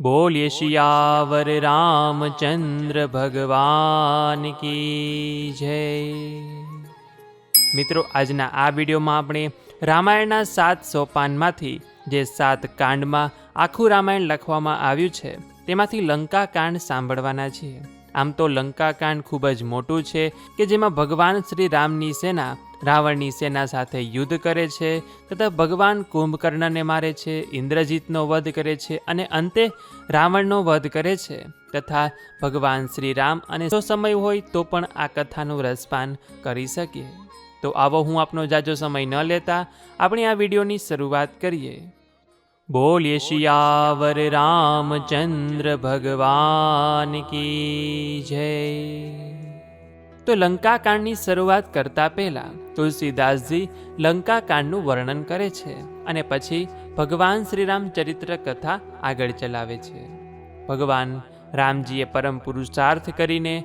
બોલીએ શિયાવર રામચંદ્ર ભગવાન કી જય। મિત્રો, આજના આ વિડીયોમાં આપણે રામાયણના 7 સોપાનમાંથી જે 7 કાંડમાં આખું રામાયણ લખવામાં આવ્યું છે તેમાંથી લંકા કાંડ સાંભળવાના છીએ। આમ તો લંકા કાંડ ખૂબ જ મોટું છે કે જેમાં ભગવાન શ્રી રામની સેના રાવણની સેના સાથે યુદ્ધ કરે છે તથા ભગવાન કુંભકર્ણને મારે છે, ઇન્દ્રજીતનો વધ કરે છે અને અંતે રાવણનો વધ કરે છે તથા ભગવાન શ્રી રામ અને જો સમય હોય તો પણ આ કથાનું રસપાન કરી શકીએ। તો આવો હું આપનો જાજો સમય ન લેતા આપણે આ વિડીયોની શરૂઆત કરીએ। બોલીએ શિયાવર રામચંદ્ર ભગવાન કી જય। તો લંકા કાંડની શરૂઆત કરતા પહેલા તુલસીદાસજી લંકા કાંડનું વર્ણન કરે છે અને પછી ભગવાન શ્રીરામ ચરિત્ર કથા આગળ ચલાવે છે। ભગવાન રામજીએ પરમ પુરુષાર્થ કરીને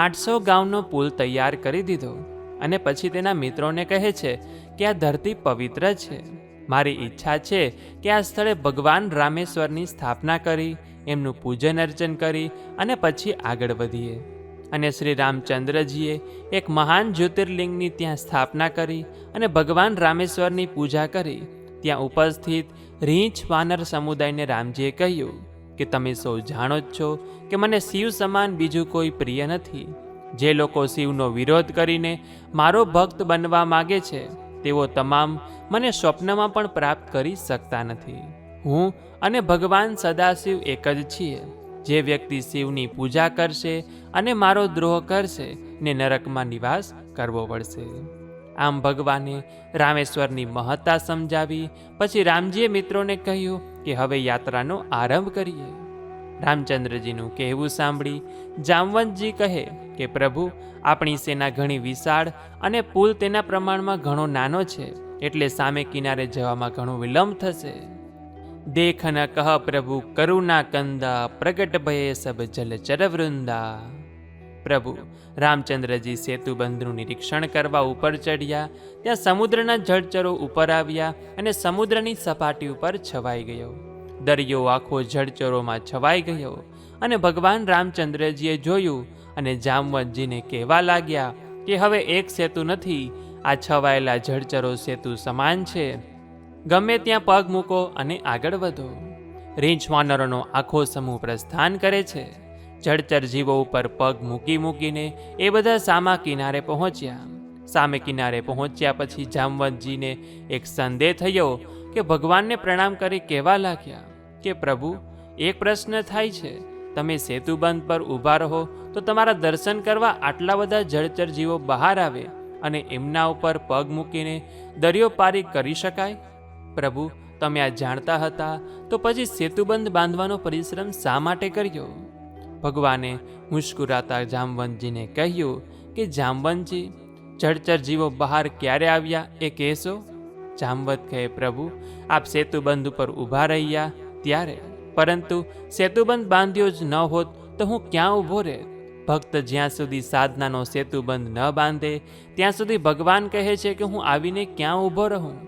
800 ગાઉનો પુલ તૈયાર કરી દીધો અને પછી તેના મિત્રોને કહે છે કે આ ધરતી પવિત્ર છે। મારી ઈચ્છા છે કે આ સ્થળે ભગવાન રામેશ્વરની સ્થાપના કરી એમનું પૂજન અર્ચન કરી અને પછી આગળ વધીએ। અને શ્રી રામચંદ્રજીએ એક મહાન જ્યોતિર્લિંગની ત્યાં સ્થાપના કરી અને ભગવાન રામેશ્વરની પૂજા કરી। ત્યાં ઉપસ્થિત રીંછ વાનર સમુદાયને રામજીએ કહ્યું કે તમે સૌ જાણો જ છો કે મને શિવ સમાન બીજું કોઈ પ્રિય નથી। જે લોકો શિવનો વિરોધ કરીને મારો ભક્ત બનવા માગે છે તેઓ તમામ મને સ્વપ્નમાં પણ પ્રાપ્ત કરી શકતા નથી। હું અને ભગવાન સદાશિવ એક જ છીએ। જે વ્યક્તિ શિવની પૂજા કરશે અને મારો દ્રોહ કરશે ને નરકમાં નિવાસ કરવો પડશે। આમ ભગવાને રામેશ્વરની મહત્તા સમજાવી। પછી રામજીએ મિત્રોને કહ્યું કે હવે યાત્રાનો આરંભ કરીએ। રામચંદ્રજીનું કહેવું સાંભળી જામવંતજી કહે કે પ્રભુ, આપણી સેના ઘણી વિશાળ અને પુલ તેના પ્રમાણમાં ઘણો નાનો છે, એટલે સામે કિનારે જવામાં ઘણો વિલંબ થશે। દેખ ન કહ પ્રભુ કરુણા કંદા, પ્રગટ ભયે સબ જલચર વૃંદા। પ્રભુ રામચંદ્રજી સેતુબંધનું નિરીક્ષણ કરવા ઉપર ચડ્યા। ત્યાં સમુદ્રના જળચરો ઉપર આવ્યા અને સમુદ્રની સપાટી ઉપર છવાઈ ગયો। દરિયો આખો જળચરોમાં છવાઈ ગયો અને ભગવાન રામચંદ્રજીએ જોયું અને જામવંતજીને કહેવા લાગ્યા કે હવે એક સેતુ નથી, આ છવાયેલા જળચરો સેતુ સમાન છે। ગમે ત્યાં પગ મૂકો અને આગળ વધો। રીંછ વાનરોનો આખો સમૂહ પ્રસ્થાન કરે છે। જળચર જીવો ઉપર પગ મૂકીને એ બધા સામા કિનારે પહોંચ્યા। સામે કિનારે પહોંચ્યા પછી જામવંતજીને એક સંદેહ થયો કે ભગવાનને પ્રણામ કરી કહેવા લાગ્યા કે પ્રભુ, એક પ્રશ્ન થાય છે, તમે સેતુબંધ પર ઊભા રહો તો તમારા દર્શન કરવા આટલા બધા જળચર જીવો બહાર આવે અને એમના ઉપર પગ મૂકીને દરિયો પારી કરી શકાય? પ્રભુ, તમે આ જાણતા હતા તો પછી સેતુબંધ બાંધવાનો પરિશ્રમ શા માટે કર્યો? ભગવાને મુસ્કુરાતા જામવંતજીને કહ્યું કે જામવંતજી, જળચર જીવો બહાર ક્યારે આવ્યા એ કહેશો? જામવંત કહે, પ્રભુ, આપ સેતુબંધ ઉપર ઊભા રહ્યા ત્યારે, પરંતુ સેતુબંધ બાંધ્યો જ ન હોત તો હું ક્યાં ઊભો રહેત? ભક્ત જ્યાં સુધી સાધનાનો સેતુબંધ ન બાંધે ત્યાં સુધી ભગવાન કહે છે કે હું આવીને ક્યાં ઊભો રહું?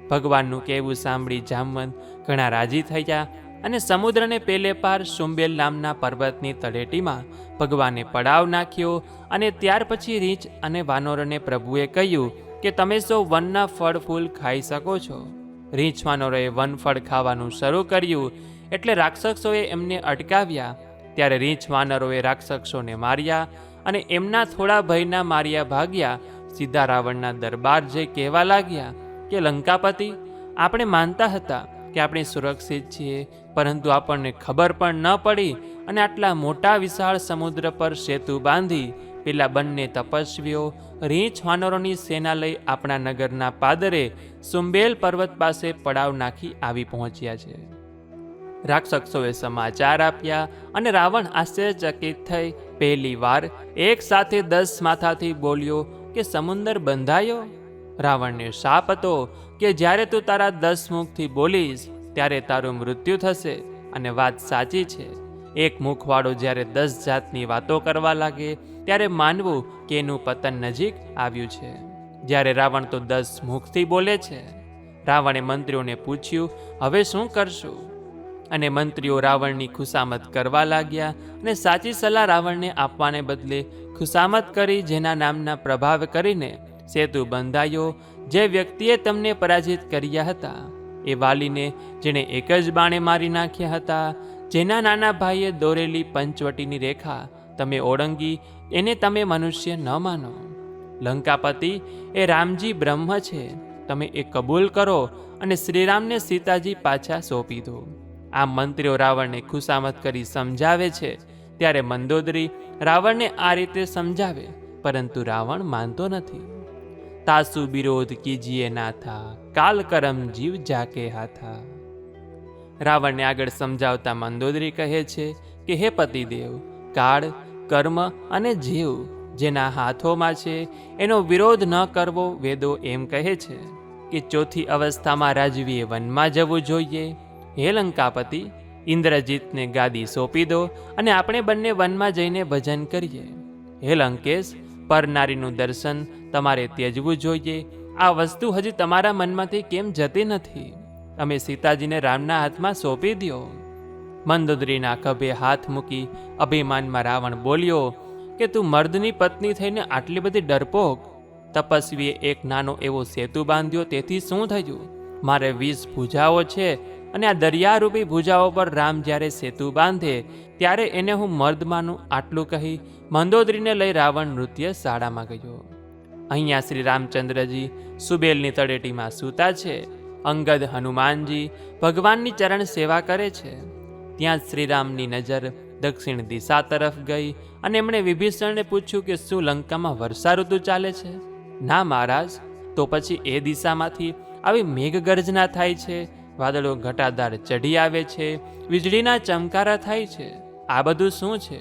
ભગવાનનું કહેવું સાંભળી જામવંત ઘણા રાજી થયા અને સમુદ્રને પેલે પાર સુંબેલ નામના પર્વતની તળેટીમાં ભગવાને પડાવ નાખ્યો। અને ત્યાર પછી રીંછ અને વાનરોને પ્રભુએ કહ્યું કે તમે સૌ વનના ફળ ફૂલ ખાઈ શકો છો। રીંછ વાનરોએ વનફળ ખાવાનું શરૂ કર્યું એટલે રાક્ષસોએ એમને અટકાવ્યા। ત્યારે રીંછ વાનરોએ રાક્ષસોને માર્યા અને એમના થોડા ભયના માર્યા ભાગ્યા સીધા રાવણના દરબાર જઈ કહેવા લાગ્યા કે લંકાપતિ, આપણે માનતા હતા કે આપણે સુરક્ષિત છીએ, પરંતુ આપણને ખબર પણ ન પડી અને આટલા મોટા વિશાળ સમુદ્ર પર સેતુ બાંધી પેલા બંને તપસ્વીઓ રીંછ વાનરોની સેના લઈ આપણા નગરના પાદરે સુંબેલ પર્વત પાસે પડાવ નાખી આવી પહોંચ્યા છે। રાક્ષસોએ સમાચાર આપ્યા અને રાવણ આશ્ચર્યચકિત થઈ પહેલી વાર એક સાથે 10 માથાથી બોલ્યો કે સમુદ્ર બંધાયો? રાવણને શાપ હતો કે જ્યારે તું તારા 10 મુખથી બોલીશ ત્યારે તારું મૃત્યુ થશે। અને વાત સાચી છે, એક મુખવાળો જ્યારે 10 જાતની વાતો કરવા લાગે ત્યારે માનવું કે એનું પતન નજીક આવ્યું છે। જ્યારે રાવણ તો 10 મુખથી બોલે છે। રાવણે મંત્રીઓને પૂછ્યું, હવે શું કરશું? અને મંત્રીઓ રાવણની ખુશામત કરવા લાગ્યા અને સાચી સલાહ રાવણને આપવાને બદલે ખુશામત કરી જેના નામના પ્રભાવ કરીને સેતુ બંધાયો, જે વ્યક્તિએ તમને પરાજિત કર્યા હતા, એ વાલીને જેણે એક જ બાણે મારી નાખ્યા હતા, જેના નાના ભાઈએ દોરેલી પંચવટીની રેખા તમે ઓળંગી, એને તમે મનુષ્ય ન માનો. લંકાપતિ એ રામજી બ્રહ્મ છે, તમે એ કબૂલ કરો અને શ્રીરામને સીતાજી પાછા સોંપી દો. આ મંત્રીઓ રાવણને ખુશામત કરી સમજાવે છે, ત્યારે મંદોદરી રાવણને આ રીતે સમજાવે, પરંતુ રાવણ માનતો નથી. તાસુ વિરોધ કીજીએ નાથા, કાલ કરમ જીવ જાકે હાથા. રાવણને આગળ સમજાવતા મંદોદરી કહે છે કે હે પતિદેવ, કાળ, કર્મ અને જીવ જેના હાથોમાં છે એનો વિરોધ ન કરવો. વેદો એમ કહે છે કે ચોથી અવસ્થામાં રાજવીએ વનમાં જવું જોઈએ. હે લંકાપતિ, ઇન્દ્રજીતને ગાદી સોંપી દો અને આપણે બંને વનમાં જઈને ભજન કરીએ. હે લંકેશ, પરનારીનું દર્શન તમારે ત્યજવું જોઈએ. આ વસ્તુ હજી તમારા મનમાંથી કેમ જતી નથી? તમે સીતાજીને રામના હાથમાં સોંપી દો. મંદોદરીના ખભે હાથ મૂકી અભિમાનમાં રાવણ બોલ્યો કે તું મર્દની પત્ની થઈને આટલી બધી ડરપોક. તપસ્વીએ એક નાનો એવો સેતુ બાંધ્યો, તેથી શું થયું? મારે 20 ભુજાઓ છે અને આ દરિયારૂપી ભુજાઓ પર રામ જ્યારે સેતુ બાંધે ત્યારે એને હું મર્દ માનું. આટલું કહી મંદોદરીને લઈ રાવણ નૃત્ય શાળામાં ગયો. અહીંયા શ્રી રામચંદ્રજી સુબેલની તળેટીમાં સૂતા છે. અંગદ હનુમાનજી ભગવાનની ચરણ સેવા કરે છે. ત્યાં શ્રીરામની નજર દક્ષિણ દિશા તરફ ગઈ અને એમણે વિભીષણને પૂછ્યું કે શું લંકામાં વર્ષા ઋતુ ચાલે છે? ના મહારાજ. તો પછી એ દિશામાંથી આવી મેઘગર્જના થાય છે, વાદળો ઘટાદાર ચઢી આવે છે, વીજળીના ચમકારા થાય છે. આ બધું શું છે?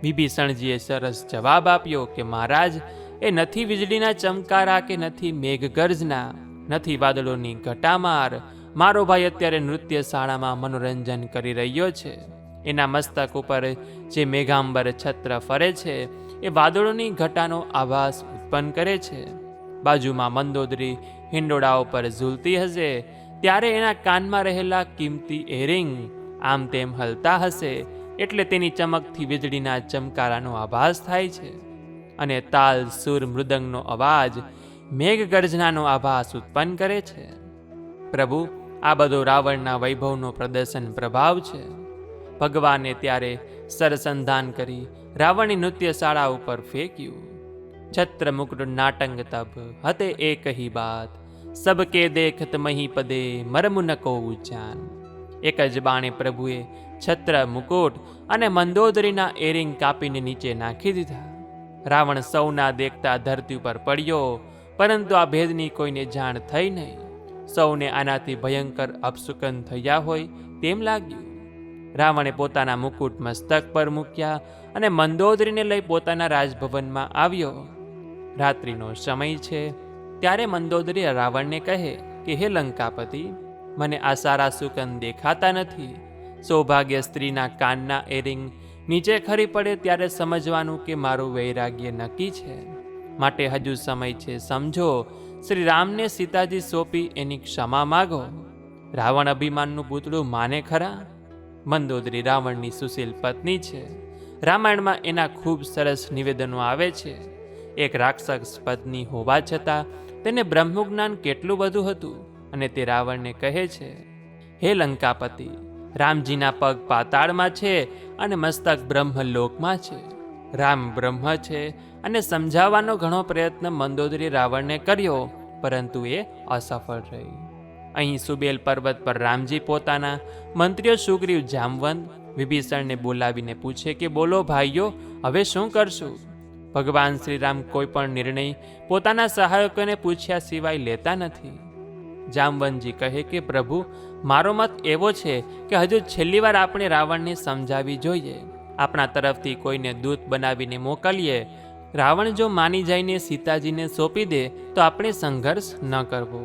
વિભીષણજીએ સરસ જવાબ આપ્યો કે મહારાજ, એ નથી વીજળીના ચમકારા કે નથી મેઘગર્જના, નથી વાદળોની ઘટામાર. મારો ભાઈ અત્યારે નૃત્ય શાળામાં મનોરંજન કરી રહ્યો છે. એના મસ્તક ઉપર જે મેઘાંબર છત્ર ફરે છે એ વાદળોની ઘટાનો આભાસ ઉત્પન્ન કરે છે. બાજુમાં મંદોદરી હિંડોળા ઉપર ઝૂલતી હશે ત્યારે એના કાનમાં રહેલા કિંમતી એરિંગ આમ તેમ હલતા હશે, એટલે તેની ચમકથી વીજળીના ચમકારાનો આભાસ થાય છે. અને તાલ, સુર, મૃદંગનો અવાજ મેઘગર્જનાનો આભાસ ઉત્પન્ન કરે છે. પ્રભુ, આ બધો રાવણના વૈભવનો પ્રદર્શન પ્રભાવ છે. ભગવાને ત્યારે સરસંધાન કરી રાવણની નૃત્યશાળા ઉપર ફેંક્યું. છત્ર મુકુટ નાટંગ તબ હતે એક હી બાત, સબકે દેખત મહી પદે મરમુ ન કો ઉચ્ચાન. એક જ બાણે પ્રભુએ છત્ર, મુકુટ અને મંદોદરીના એરિંગ કાપીને નીચે નાખી દીધા. રાવણ સૌના દેખતા ધરતી ઉપર પડ્યો, પરંતુ આ ભેદની કોઈને જાણ થઈ નહીં. સૌને આનાથી ભયંકર અપશુકન થયા હોય તેમ લાગ્યું. રાવણે પોતાના મુકુટ મસ્તક પર મૂક્યા અને મંદોદરીને લઈ પોતાના રાજભવનમાં આવ્યો. રાત્રિનો સમય છે ત્યારે મંદોદરી રાવણને કહે કે હે લંકાપતિ, મને આ સારા સુકન દેખાતા નથી. સૌભાગ્ય સ્ત્રીના કાનના એરિંગ નીચે ખરી પડે ત્યારે સમજવાનું કે મારું વૈરાગ્ય નક્કી છે. માટે હજુ સમય છે, સમજો. શ્રી રામને સીતાજી સોંપી એની ક્ષમા માગો. રાવણ અભિમાનનું પૂતળું માને ખરા? મંદોદરી રાવણની સુશીલ પત્ની છે. રામાયણમાં એના ખૂબ સરસ નિવેદનો આવે છે. એક રાક્ષસ પત્ની હોવા છતાં તેને બ્રહ્મજ્ઞાન કેટલું બધું હતું અને તે રાવણને કહે છે, હે લંકાપતિ, રામજીના પગ પાતાળમાં છે અને મસ્તક બ્રહ્મલોકમાં છે. રામ બ્રહ્મ છે અને સમજાવવાનો ઘણો પ્રયત્ન મંદોદરી રાવણને કર્યો, પરંતુ એ અસફળ રહી. અહીં સુબેલ પર્વત પર રામજી પોતાના મંત્રીઓ સુગ્રીવ, જામવંત, વિભીષણને બોલાવીને પૂછે કે બોલો ભાઈઓ, હવે શું કરશું? ભગવાન શ્રીરામ કોઈ પણ નિર્ણય પોતાના સહાયકોને પૂછ્યા સિવાય લેતા નથી. જામવંતજી કહે કે પ્રભુ, મારો મત એવો છે કે હજુ છેલ્લી વાર આપણે રાવણને સમજાવી જોઈએ. આપણા તરફથી કોઈને દૂત બનાવીને મોકલીએ. રાવણ જો માની જઈને સીતાજીને સોંપી દે તો આપણે સંઘર્ષ ન કરવો.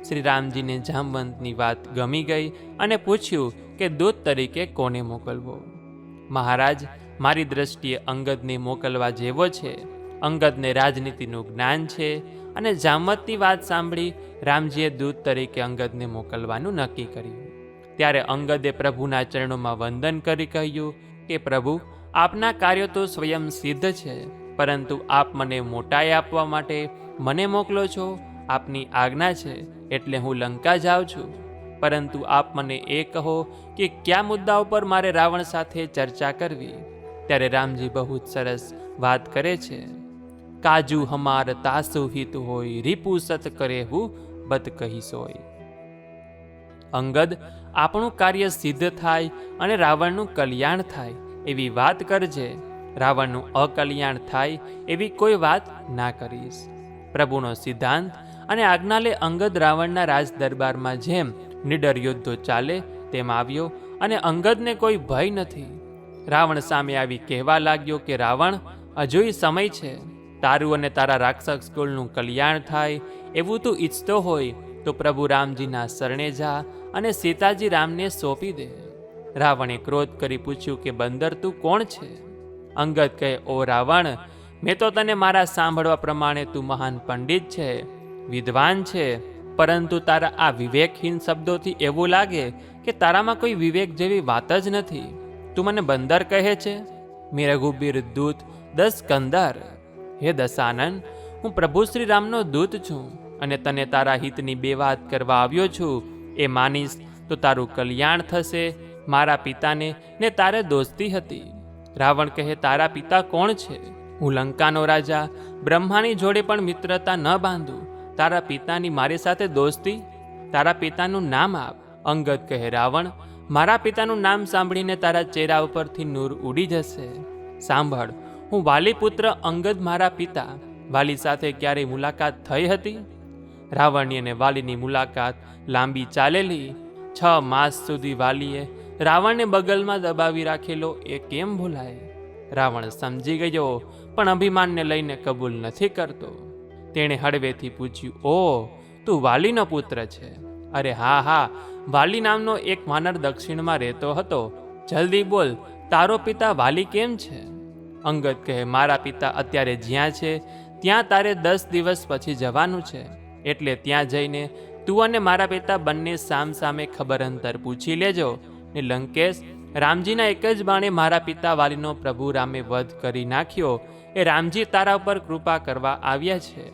શ્રી રામજીને જામવંતની વાત ગમી ગઈ અને પૂછ્યું કે દૂત તરીકે કોને મોકલવો? મહારાજ, મારી દ્રષ્ટિએ અંગદને મોકલવા જેવો છે. અંગદને રાજનીતિનું જ્ઞાન છે અને જામવંતની વાત સાંભળી રામજીએ દૂત તરીકે અંગદને મોકલવાનું નક્કી કર્યું. ત્યારે અંગદે પ્રભુના ચરણોમાં વંદન કરી કહ્યું કે પ્રભુ, આપના કાર્યો તો સ્વયં સિદ્ધ છે, પરંતુ આપ મને મોટાઈ આપવા માટે મને મોકલો છો. આપની આજ્ઞા છે એટલે હું લંકા જાઉં છું. પરંતુ આપ મને એ કહો કે કયા મુદ્દા ઉપર મારે રાવણ સાથે ચર્ચા કરવી. ત્યારે રામજી બહુ જ સરસ વાત કરે છે. કાજુ હમાર તાસુ હિત હોય, રીપુ સત કરે હું બત કહી સોય. અંગદ, આપણું કાર્ય સિદ્ધ થાય અને રાવણનું કલ્યાણ થાય એવી વાત કરજે. રાવણનું અકલ્યાણ થાય એવી કોઈ વાત ના કરીશ. પ્રભુનો સિદ્ધાંત અને આજ્ઞા લે અંગદ રાવણના રાજ દરબારમાં જેમ નિડર યુદ્ધો ચાલે તેમ આવ્યો અને અંગદને કોઈ ભય નથી. રાવણ સામે આવી કહેવા લાગ્યો કે રાવણ, હજુય સમય છે. તારું અને તારા રાક્ષસ કુળનું કલ્યાણ થાય એવું તું ઈચ્છતો હોય તો પ્રભુ રામજીના શરણે જા અને સીતાજી રામને સોંપી દે. રાવણે ક્રોધ કરી પૂછ્યું કે બંદર, તું કોણ છે? અંગદ કહે, ઓ રાવણ, મેં તો તને મારા સાંભળવા પ્રમાણે તું મહાન પંડિત છે, વિદ્વાન છે, પરંતુ તારા આ વિવેકહીન શબ્દોથી એવું લાગે કે તારામાં કોઈ વિવેક જેવી વાત જ નથી. તું મને બંદર કહે છે? મેં રઘુબીર દૂત દસ કંદર. હે દશાનન, હું પ્રભુ શ્રી રામનો દૂત છું અને તને તારા હિતની બે વાત કરવા આવ્યો છું. એ માનીશ તો તારું કલ્યાણ થશે. મારા પિતાને ને તારે દોસ્તી હતી. રાવણ કહે, તારા પિતા કોણ છે? હું લંકાનો રાજા, બ્રહ્માની જોડે પણ મિત્રતા ન બાંધું. તારા પિતાની મારી સાથે દોસ્તી? તારા પિતાનું નામ આપ. અંગદ કહે, રાવણ, મારા પિતાનું નામ સાંભળીને તારા ચહેરા ઉપરથી નૂર ઉડી જશે. સાંભળ, હું વાલી પુત્ર અંગદ મારા પિતા. વાલી સાથે ક્યારેય મુલાકાત થઈ હતી? રાવણની અને વાલીની મુલાકાત લાંબી ચાલેલી. 6 માસ સુધી વાલીએ રાવણને બગલમાં દબાવી રાખેલો એ કેમ ભૂલાય? રાવણ સમજી ગયો પણ અભિમાનને લઈને કબૂલ નથી કરતો. તેણે હળવેથી પૂછ્યું, ઓ, તું વાલીનો પુત્ર છે? અરે હા હા, વાલી નામનો એક વાનર દક્ષિણમાં રહેતો હતો. જલ્દી બોલ, તારો પિતા વાલી કેમ છે? અંગદ કહે, મારા પિતા અત્યારે જ્યાં છે ત્યાં તારે 10 દિવસ પછી જવાનું છે. એટલે ત્યાં જઈને તું અને મારા પિતા બંને સામસામે ખબર અંતર પૂછી લેજો ને લંકેશ, રામજીના એક જ બાણે મારા પિતા વાલીનો પ્રભુ રામે વધ કરી નાખ્યો. એ રામજી તારા ઉપર કૃપા કરવા આવ્યા છે.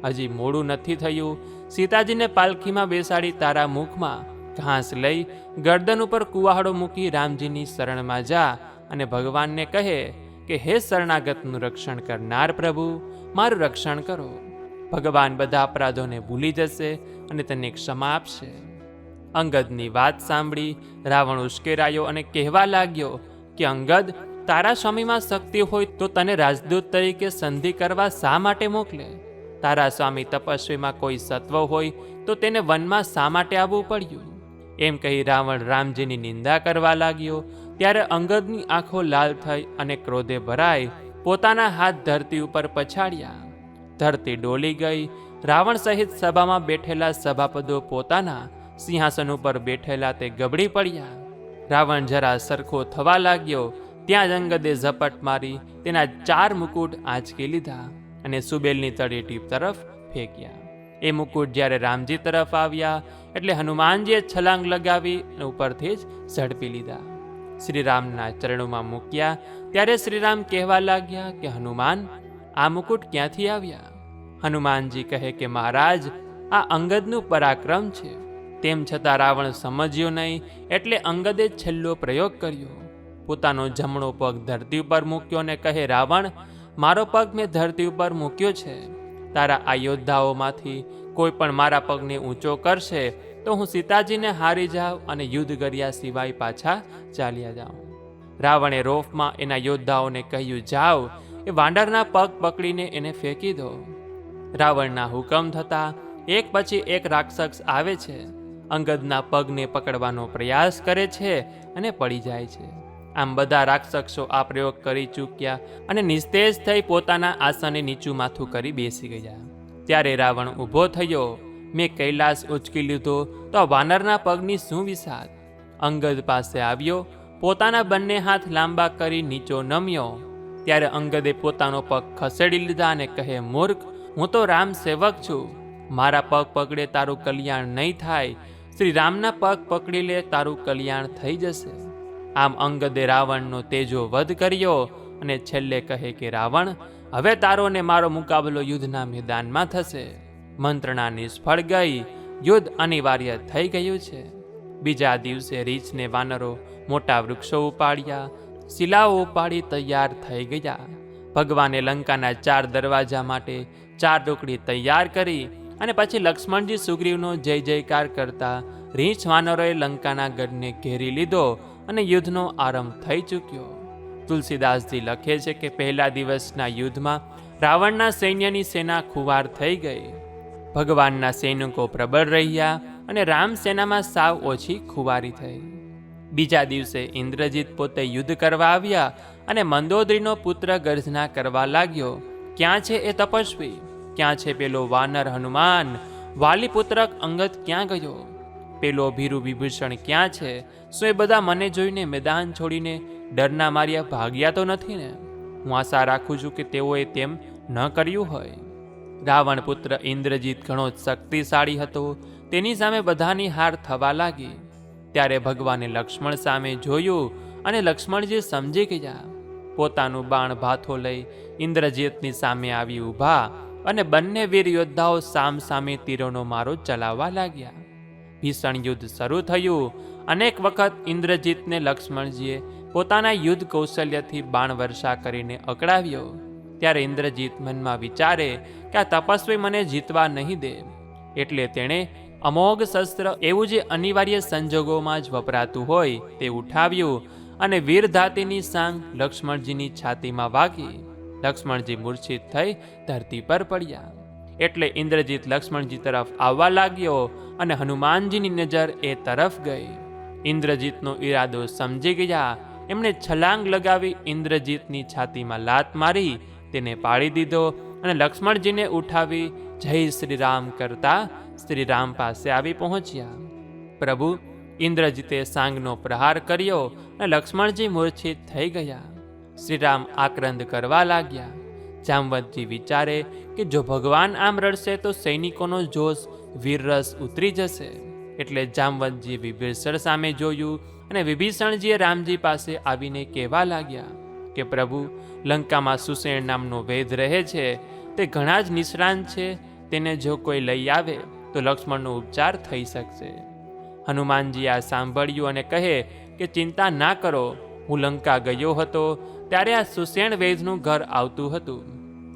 હજી મોડું નથી થયું. સીતાજીને પાલખીમાં બેસાડી તારા મુખમાં ઘાસ લઈ ગરદન ઉપર કુવાહડો મૂકી રામજીની શરણમાં જા અને ભગવાનને કહે કે હે શરણાગતનું રક્ષણ કરનાર પ્રભુ, મારું રક્ષણ કરો. ભગવાન બધા અપરાધોને ભૂલી જશે અને તને ક્ષમા આપશે. અંગદની વાત સાંભળી રાવણ ઉશ્કેરાયો અને કહેવા લાગ્યો કે અંગદ, તારા સ્વામીમાં શક્તિ હોય તો તને રાજદૂત તરીકે સંધિ કરવા શા માટે મોકલે? તારા સ્વામી તપસ્વીમાં કોઈ સત્વ હોય તો તેને વનમાં શા માટે આવવું પડ્યું? એમ કહી રાવણ રામજીની નિંદા કરવા લાગ્યો. ત્યારે અંગદની આંખો લાલ થઈ અને ક્રોધે ભરાઈ પોતાના હાથ ધરતી ઉપર પછાડ્યા. ધરતી ડોલી ગઈ. રાવણ સહિત સભામાં બેઠેલા સભાપદો પોતાના સિંહાસન ઉપર બેઠેલા તે ગબડી પડ્યા. રાવણ જરા સરખો થવા લાગ્યો ત્યાં જ અંગદે ઝપટ મારી તેના 4 મુકુટ આંચકી લીધા અને સુબેલની તળેટી તરફ ફેંક્યા. એ મુકુટ જ્યારે રામજી તરફ આવ્યા એટલે હનુમાનજીએ છલાંગ લગાવી અને ઉપરથી જ ઝડપી લીધા. શ્રીરામના ચરણોમાં મૂક્યા. ત્યારે શ્રીરામ કહેવા લાગ્યા કે હનુમાન, આ મુકુટ ક્યાંથી આવ્યા? હનુમાનજી કહે કે મહારાજ, આ અંગદનું પરાક્રમ છે. તેમ છતાં રાવણ સમજ્યો નહીં એટલે અંગદે છેલ્લો પ્રયોગ કર્યો. પોતાનો જમણો પગ ધરતી ઉપર મૂક્યો ને કહે, રાવણ, મારો પગ મેં ધરતી ઉપર મૂક્યો છે. તારા આ યોદ્ધાઓમાંથી કોઈ પણ મારા પગને ઊંચો કરશે તો હું સીતાજીને હારી જાઉં અને યુદ્ધ કર્યા સિવાય પાછા ચાલ્યા જાઉં. રાવણે રોફમાં એના યોદ્ધાઓને કહ્યું, જાઓ, એ વાંડરના પગ પકડીને એને ફેંકી દો. રાવણના હુકમ થતાં એક પછી એક રાક્ષસ આવે છે. અંગદના પગને પકડવાનો પ્રયાસ કરે છે અને પડી જાય છે. આમ બધા રાક્ષસો આ પ્રયોગ કરી ચૂક્યા અને નિસ્તેજ થઈ પોતાના આસને નીચું માથું કરી બેસી ગયા. ત્યારે રાવણ ઊભો થયો. મેં કૈલાસ ઉચકી લીધો તો આ વાનરના પગની શું વિસાત? અંગદ પાસે આવ્યો, પોતાના બંને હાથ લાંબા કરી નીચો નમ્યો. ત્યારે અંગદે પોતાનો પગ ખસેડી લીધા અને કહે, મૂર્ખ, હું તો રામ સેવક છું. મારા પગ પકડે તારું કલ્યાણ નહીં થાય. શ્રી રામના પગ પકડી લે, તારું કલ્યાણ થઈ જશે. આમ અંગદે રાવણનો તેજો વધ કર્યો અને છેલ્લે કહે કે રાવણ, હવે તારો ને મારો મુકાબલો યુદ્ધના મેદાનમાં થશે. મંત્રણા નિષ્ફળ ગઈ, યુદ્ધ અનિવાર્ય થઈ ગયું છે. બીજા દિવસે રીછને વાનરો મોટા વૃક્ષો ઉપાડ્યા, શિલાઓ ઉપાડી તૈયાર થઈ ગયા. ભગવાને લંકાના 4 દરવાજા માટે 4 ટુકડી તૈયાર કરી અને પછી લક્ષ્મણજી સુગ્રીવનો જય જયકાર કરતા રીંછ વાનરોએ લંકાના ગઢને ઘેરી લીધો અને યુદ્ધનો આરંભ થઈ ચૂક્યો. તુલસીદાસજી લખે છે કે પહેલા દિવસના યુદ્ધમાં રાવણના સૈન્યની સેના ખુવાર થઈ ગઈ. ભગવાનના સૈનિકો પ્રબળ રહ્યા અને રામ સેનામાં સાવ ઓછી ખુવારી થઈ. બીજા દિવસે ઇન્દ્રજીત પોતે યુદ્ધ કરવા આવ્યા અને મંદોદરીનો પુત્ર ગર્જના કરવા લાગ્યો, ક્યાં છે એ તપસ્વી? ક્યાં છે પેલો વાનર હનુમાન? વાલી પુત્રક અંગદ ક્યાં ગયો? પેલો ભીરુ વિભીષણ ક્યાં છે? શું એ બધા મને જોઈને મેદાન છોડીને ડરના માર્યા ભાગ્યા તો નથી ને? હું આશા રાખું છું કે તેઓએ તેમ ન કર્યું હોય. રાવણ પુત્ર ઇન્દ્રજીત ઘણો શક્તિશાળી હતો, તેની સામે બધાની હાર થવા લાગી. ત્યારે ભગવાને લક્ષ્મણ સામે જોયું અને લક્ષ્મણજી સમજી ગયા. પોતાનું બાણ ભાથો લઈ ઇન્દ્રજીતની સામે આવી ઊભા અને બંને વીર યોદ્ધાઓ સામ સામે તીરોનો મારો ચલાવવા લાગ્યા. ભીષણ યુદ્ધ શરૂ થયું. અનેક વખત ઇન્દ્રજીતને લક્ષ્મણજીએ પોતાના યુદ્ધ કૌશલ્યથી બાણ વર્ષા કરીને અકળાવ્યો. ત્યારે ઇન્દ્રજીત મનમાં વિચારે કે આ તપસ્વી મને જીતવા નહીં દે, એટલે તેણે અમોઘ શસ્ત્ર, એવું જે અનિવાર્ય સંજોગોમાં જ વપરાતું હોય તે ઉઠાવ્યું અને વીરધાતીની સાંગ લક્ષ્મણજીની છાતીમાં વાગી. લક્ષ્મણજી મૂર્છિત થઈ ધરતી પર પડ્યા. એટલે ઇન્દ્રજીત લક્ષ્મણજી તરફ આવવા લાગ્યો અને હનુમાનજીની નજર એ તરફ ગઈ. ઇન્દ્રજીતનો ઈરાદો સમજી ગયા. એમણે છલાંગ લગાવી ઇન્દ્રજીતની છાતીમાં લાત મારી તેને પાડી દીધો અને લક્ષ્મણજીને ઉઠાવી જય શ્રી રામ કરતા શ્રી રામ પાસે આવી પહોંચ્યા. પ્રભુ ઇન્દ્રજીતે સાંગનો પ્રહાર કર્યો અને લક્ષ્મણજી મૂર્છિત થઈ ગયા. શ્રીરામ આક્રંદ કરવા લાગ્યા. જામવંતજી વિચારે કે જો ભગવાન આમ રડશે તો સૈનિકોનો જોશ વીરરસ ઉતરી જશે. એટલે જામવંતજીએ વિભીષણ સામે જોયું અને વિભીષણજીએ રામજી પાસે આવીને કહેવા લાગ્યા કે પ્રભુ, લંકામાં સુસેણ નામનો વૈદ રહે છે, તે ઘણા જ નિષ્ણાંત છે, તેને જો કોઈ લઈ આવે તો લક્ષ્મણનો ઉપચાર થઈ શકશે. હનુમાનજી આ સાંભળ્યું અને કહે કે ચિંતા ના કરો, હું લંકા ગયો હતો ત્યારે આ સુસેણ વૈદનું ઘર આવતું હતું,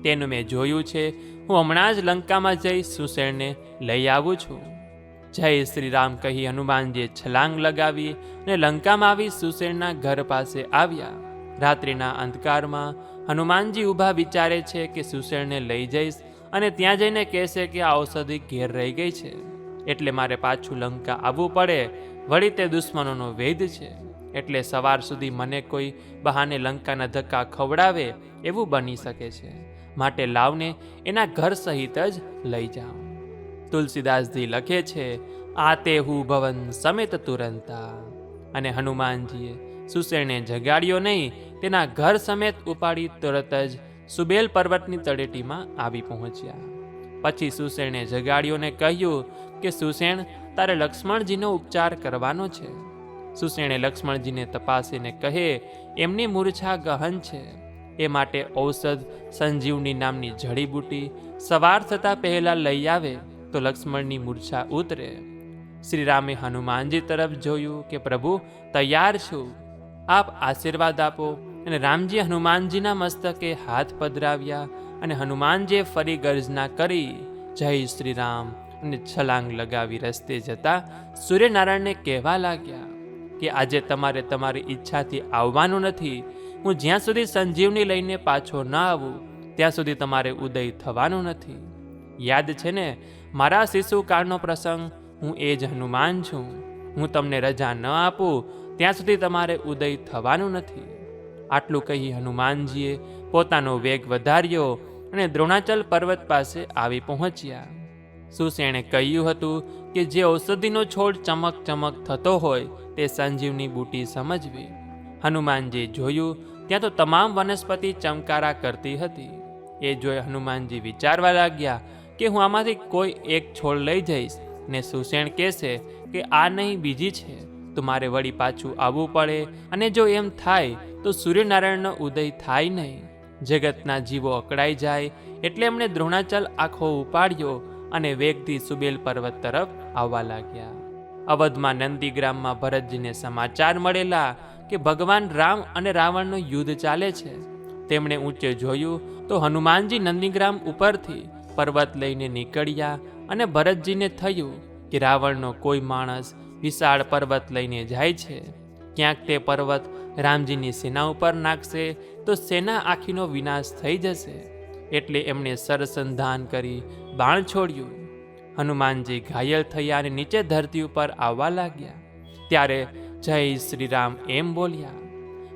તેનું મેં જોયું છે. હું હમણાં જ લંકામાં જઈ સુસેણને લઈ આવું છું. જય શ્રી રામ કહી હનુમાનજીએ છલાંગ લગાવી અને લંકામાં આવી સુસેણના ઘર પાસે આવ્યા. રાત્રિના અંધકારમાં હનુમાનજી ઊભા વિચારે છે કે સુસેણને લઈ જઈશ અને ત્યાં જઈને કહેશે કે આ ઔષધિ ઘેર રહી ગઈ છે, એટલે મારે પાછું લંકા આવવું પડે. વળી તે દુશ્મનોનો વૈદ છે, એટલે સવાર સુધી મને કોઈ બહાને લંકાના ધક્કા ખવડાવે એવું બની શકે છે. માટે લાવને એના ઘર સહિત જ લઈ જાઉં. તુલસીદાસજી લખે છે, આ તે હું ભવન સમેત તુરંતા. અને હનુમાનજીએ સુસેણને જગાડ્યો નહીં, તેના ઘર સમેત ઉપાડી તરત જ સુબેલ પર્વતની તળેટીમાં આવી પહોંચ્યા. પછી સુસેણે જગાડ્યોને કહ્યું કે સુસેણ, તારે લક્ષ્મણજીનો ઉપચાર કરવાનો છે. સુસેણે લક્ષ્મણજીને તપાસીને કહે એમની મૂર્છા ગહન છે, એ માટે ઔષધ સંજીવની નામની જડીબુટી સવાર થતાં પહેલા લઈ આવે તો લક્ષ્મણની મૂર્છા ઉતરે. શ્રીરામે હનુમાનજી તરફ જોયું કે પ્રભુ, તૈયાર છું, આપ આશીર્વાદ આપો. અને રામજી હનુમાનજીના મસ્તકે હાથ પધરાવ્યા અને હનુમાનજીએ ફરી ગર્જના કરી જય શ્રી રામ અને છલાંગ લગાવી રસ્તે જતા સૂર્યનારાયણને કહેવા લાગ્યા કે આજે તમારે તમારી ઈચ્છાથી આવવાનું નથી. હું જ્યાં સુધી સંજીવની લઈને પાછો ન આવું ત્યાં સુધી તમારે ઉદય થવાનું નથી. યાદ છે ને મારા શિશુકાળનો પ્રસંગ? હું એ જ હનુમાન છું. હું તમને રજા ન આપું ત્યાં સુધી તમારે ઉદય થવાનું નથી. આટલું કહી હનુમાનજીએ પોતાનો વેગ વધાર્યો અને દ્રોણાચલ પર્વત પાસે આવી પહોંચ્યા. સુસેણે કહ્યું હતું કે જે ઔષધિનો છોડ ચમક ચમક થતો હોય તે સંજીવની બુટી સમજવી. હનુમાનજીએ જોયું ત્યાં તો તમામ વનસ્પતિ ચમકારા કરતી હતી. એ જોઈ હનુમાનજી વિચારવા લાગ્યા કે હું આમાંથી કોઈ એક છોડ લઈ જઈશ ને સુસેણ કહેશે કે આ નહીં બીજી છે, તો મારે વળી પાછું આવવું પડે, અને જો એમ થાય તો સૂર્યનારાયણનો ઉદય થાય નહીં, જગતના જીવો અકળાઈ જાય. એટલે એમણે દ્રોણાચલ આખો ઉપાડ્યો અને વેગથી સુબેલ પર્વત તરફ આવવા લાગ્યા. અવધમાં નંદીગ્રામમાં ભરતજીને સમાચાર મળેલા કે ભગવાન રામ અને રાવણનું યુદ્ધ ચાલે છે. તેમણે ઊંચે જોયું તો હનુમાનજી નંદીગ્રામ ઉપરથી પર્વત લઈને નીકળ્યા, અને ભરતજીને થયું કે રાવણનો કોઈ માણસ વિશાળ પર્વત લઈને જાય છે. ક્યાંક તે પર્વત રામજીની સેના ઉપર નાખશે તો સેના આખીનો વિનાશ થઈ જશે. એટલે એમણે સરસંધાન કરી બાણ છોડ્યું. હનુમાનજી ઘાયલ થયા અને નીચે ધરતી ઉપર આવવા લાગ્યા. ત્યારે જય શ્રી રામ એમ બોલ્યા.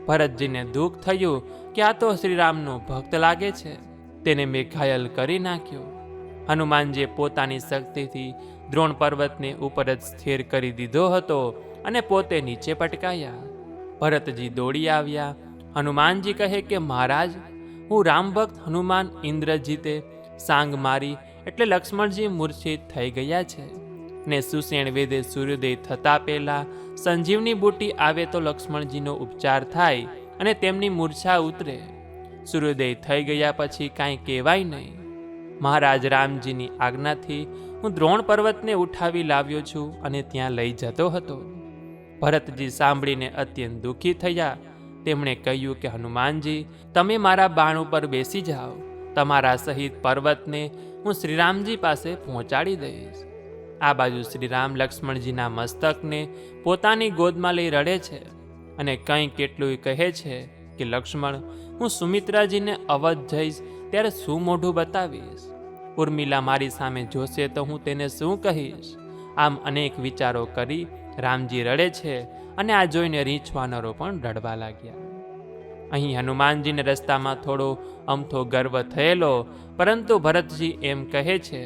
ભરતજીને દુઃખ થયું કે આ તો શ્રીરામનો ભક્ત લાગે છે, તેને મેં ઘાયલ કરી નાખ્યો. હનુમાનજીએ પોતાની શક્તિથી દ્રોણ પર્વતને ઉપર જ સ્થિર કરી દીધો હતો અને પોતે નીચે પટકાયા. ભરતજી દોડી આવ્યા. હનુમાનજી કહે કે મહારાજ, હું રામભક્ત હનુમાન ઇન્દ્રજીતે સાંગ મારી એટલે લક્ષ્મણજી મૂર્છિત થઈ ગયા છે, ને સુસેણ વેદે સૂર્યોદય થતા પહેલા સંજીવની બુટી આવે તો લક્ષ્મણજીનો ઉપચાર થાય અને તેમની મૂર્છા ઉતરે. સૂર્યોદય થઈ ગયા પછી કાંઈ કહેવાય નહીં. મહારાજ રામજીની આજ્ઞાથી હું દ્રોણ પર્વતને ઉઠાવી લાવ્યો છું અને ત્યાં લઈ જતો હતો. ભરતજી સાંભળીને અત્યંત દુઃખી થયા. તેમણે કહ્યું કે હનુમાનજી, તમે મારા બાણ ઉપર બેસી જાઓ, તમારા સહિત પર્વતને હું શ્રીરામજી પાસે પહોંચાડી દઈશ. આ બાજુ શ્રીરામ લક્ષ્મણજીના મસ્તકને પોતાની ગોદમાં લઈ રડે છે અને કંઈ કેટલું કહે છે કે લક્ષ્મણ, હું સુમિત્રાજીને અવધ જઈશ ત્યારે શું મોઢું બતાવીશ? ઉર્મિલા મારી સામે જોશે તો હું તેને શું કહીશ? આમ અનેક વિચારો કરી રામજી રડે છે અને આ જોઈને રીંછ વાનરો પણ રડવા લાગ્યા. અહીં હનુમાનજીને રસ્તામાં થોડો અમથો ગર્વ થયેલો, પરંતુ ભરતજી એમ કહે છે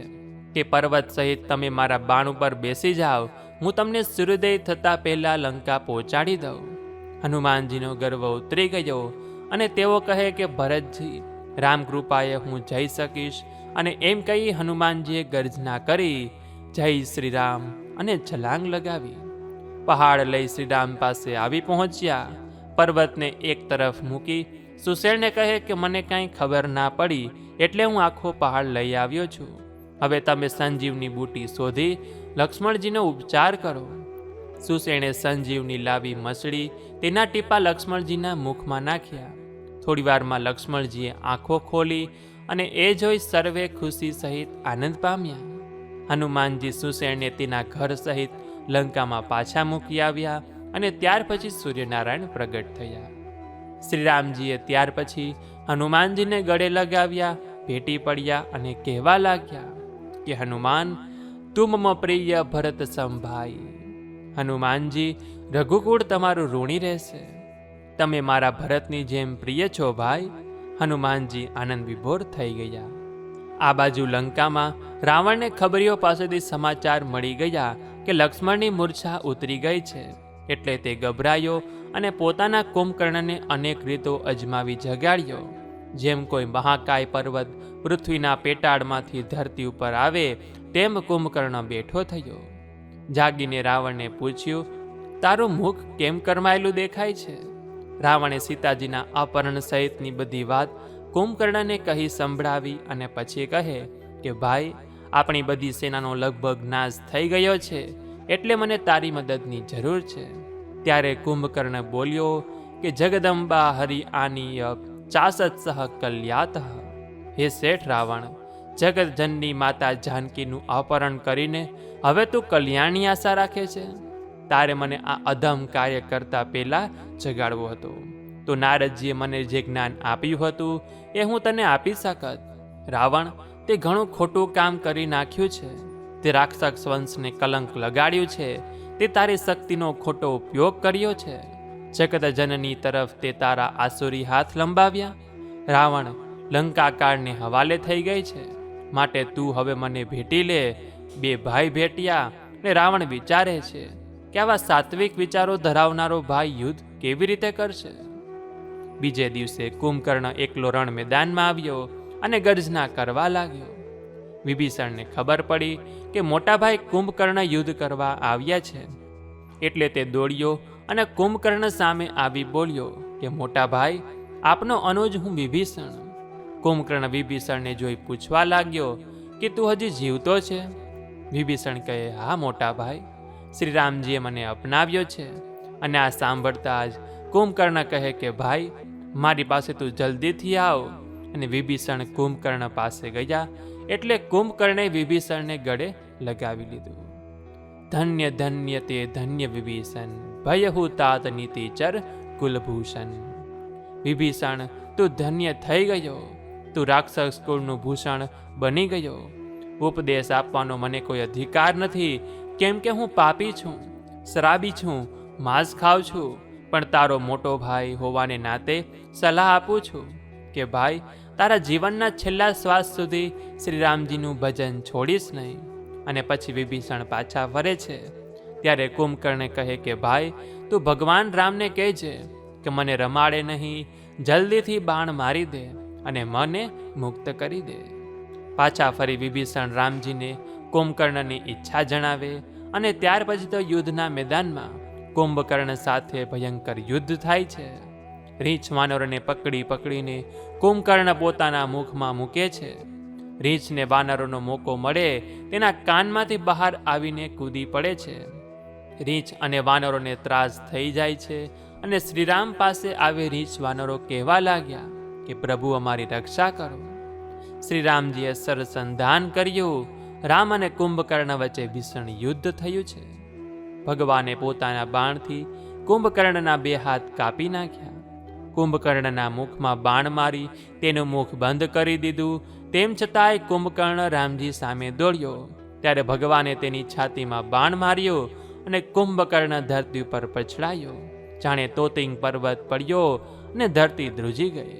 કે પર્વત સહિત તમે મારા બાણ ઉપર બેસી જાઓ, હું તમને સૂર્યોદય થતાં પહેલાં લંકા પહોંચાડી દઉં. હનુમાનજીનો ગર્વ ઉતરી ગયો અને તેઓ કહે કે ભરતજી, રામકૃપાએ હું જઈ શકીશ. અને એમ કહી હનુમાનજીએ ગર્જના કરી જય શ્રી રામ અને છલાંગ લગાવી. પહાડ લઈ શ્રીરામ પાસે આવી પહોંચ્યા. પર્વતને એક તરફ મૂકી સુશેણને કહે કે મને કાંઈ ખબર ના પડી એટલે હું આખો પહાડ લઈ આવ્યો છું. હવે તમે સંજીવની બુટી શોધી લક્ષ્મણજીનો ઉપચાર કરો. સુશેણે સંજીવની લાવી મસળી તેના ટીપા લક્ષ્મણજીના મુખમાં નાખ્યા. થોડીવારમાં લક્ષ્મણજીએ આંખો ખોલી અને એ જોઈ સર્વે ખુશી સહિત આનંદ પામ્યા. હનુમાનજી સુશેણને તેના ઘર સહિત લંકામાં પાછા મૂકી આવ્યા અને ત્યાર પછી સૂર્યનારાયણ પ્રગટ થયા. શ્રીરામજીએ ત્યાર પછી હનુમાનજીને ગળે લગાવ્યા, ભેટી પડ્યા અને કહેવા લાગ્યા કે હનુમાન, તું મમ પ્રિય ભરત સંભાઈ. હનુમાનજી, રઘુકુળ તમારું ઋણી રહેશે. તમે મારા ભરતની જેમ પ્રિય છો ભાઈ. હનુમાનજી આનંદ વિભોર થઈ ગયા. આ બાજુ લંકામાં રાવણને ખબરીઓ પાસેથી સમાચાર મળી ગયા કે લક્ષ્મણની મૂર્છા ઉતરી ગઈ છે. એટલે તે ગભરાયો અને પોતાના કુંભકર્ણને અનેક રીતો અજમાવી જગાડ્યો. જેમ કોઈ મહાકાય પર્વત પૃથ્વીના પેટાળમાંથી ધરતી ઉપર આવે તેમ કુંભકર્ણ બેઠો થયો. જાગીને રાવણને પૂછ્યું, તારું મુખ કેમ કરમાયેલું દેખાય છે? રાવણે સીતાજીના અપહરણ સહિતની બધી વાત કુંભકર્ણને કહી સંભળાવી અને પછી કહે કે ભાઈ, આપણી બધી સેનાનો લગભગ નાશ થઈ ગયો છે, એટલે મને તારી મદદની જરૂર છે. ત્યારે કુંભકર્ણ બોલ્યો કે જગદંબા હરિ આનીય ચાસત સહ કલ્યાત. હે શેઠ રાવણ, જગતજનની માતા જાનકીનું અપહરણ કરીને હવે તું કલ્યાણની આશા રાખે છે? તારે મને આ અધમ કાર્ય કરતા પહેલા જગાડવો હતો. તો નારદજીએ મને જે જ્ઞાન આપ્યું હતું એ હું તને આપી શકત. રાવણ, તે ઘણું ખોટું કામ કરી નાખ્યું છે. તે રાક્ષસ વંશને કલંક લગાડ્યું છે. તે તારી શક્તિનો ખોટો ઉપયોગ કર્યો છે. જગતજનની તરફ તે તારા આસુરી હાથ લંબાવ્યા. રાવણ, લંકાકાળને હવાલે થઈ ગઈ છે, માટે તું હવે મને ભેટી લે. બે ભાઈ ભેટ્યા ને રાવણ વિચારે છે કે આવા સાત્વિક વિચારો ધરાવનારો ભાઈ યુદ્ધ કેવી રીતે કરશે. બીજે દિવસે કુંભકર્ણ એકલો રણ મેદાનમાં આવ્યો અને ગર્જના કરવા લાગ્યો. વિભીષણને ખબર પડી કે મોટાભાઈ કુંભકર્ણ યુદ્ધ કરવા આવ્યા છે, એટલે તે દોડ્યો અને કુંભકર્ણ સામે આવી બોલ્યો કે મોટાભાઈ, આપનો અનુજ હું વિભીષણ. કુંભકર્ણ વિભીષણને જોઈ પૂછવા લાગ્યો કે તું હજી જીવતો છે? વિભીષણ કહે, હા મોટાભાઈ, શ્રીરામજીએ મને અપનાવ્યો છે. અને આ સાંભળતા જ કુંભકર્ણ કહે કે ભાઈ, મારી પાસે તું જલ્દીથી આવ. અને વિભીષણ કુંભકર્ણ પાસે ગયા એટલે કુંભકર્ણે વિભીષણને ગળે લગાવી લીધું. ધન્ય ધન્ય તે ધન્ય વિભીષણ, ભયહુ તાત નીતિચર કુલભૂષણ. વિભીષણ, તું ધન્ય થઈ ગયો, તું રાક્ષસ કુળનું ભૂષણ બની ગયો. ઉપદેશ આપવાનો મને કોઈ અધિકાર નથી, કેમ કે હું પાપી છું, શરાબી છું, માંસ ખાઉં છું. પણ તારો મોટો ભાઈ હોવાને નાતે સલાહ આપું છું કે ભાઈ, તારા જીવનના છેલ્લા શ્વાસ સુધી શ્રીરામજીનું ભજન છોડીશ નહીં. અને પછી વિભીષણ પાછા ફરે છે ત્યારે કુંભકર્ણ કહે કે ભાઈ, તું ભગવાન રામને કહેજે કે મને રમાડે નહીં, જલ્દીથી બાણ મારી દે અને મને મુક્ત કરી દે. પાછા ફરી વિભીષણ રામજીને કુંભકર્ણની ઈચ્છા જણાવે અને ત્યાર પછી તો યુદ્ધના મેદાનમાં કુંભકર્ણ સાથે ભયંકર યુદ્ધ થાય છે. રીંછ વાનરોને પકડી પકડીને કુંભકર્ણ પોતાના મુખમાં મૂકે છે. રીંછને વાનરોનો મોકો મળે તેના કાનમાંથી બહાર આવીને કૂદી પડે છે. રીંછ અને વાનરોને ત્રાસ થઈ જાય છે અને શ્રીરામ પાસે આવે રીંછ વાનરો કહેવા લાગ્યા કે પ્રભુ, અમારી રક્ષા કરો. શ્રીરામજીએ સરસંધાન કર્યું. રામ અને કુંભકર્ણ વચ્ચે ભીષણ યુદ્ધ થયું છે. ભગવાને પોતાના બાણથી કુંભકર્ણના 2 હાથ કાપી નાખ્યા. કુંભકર્ણના મુખમાં બાણ મારી તેનું મુખ બંધ કરી દીધું. તેમ છતાંય કુંભકર્ણ રામજી સામે દોડ્યો ત્યારે ભગવાને તેની છાતીમાં બાણ માર્યો અને કુંભકર્ણ ધરતી ઉપર પછડાયો. જાણે તોતિંગ પર્વત પડ્યો અને ધરતી ધ્રુજી ગઈ.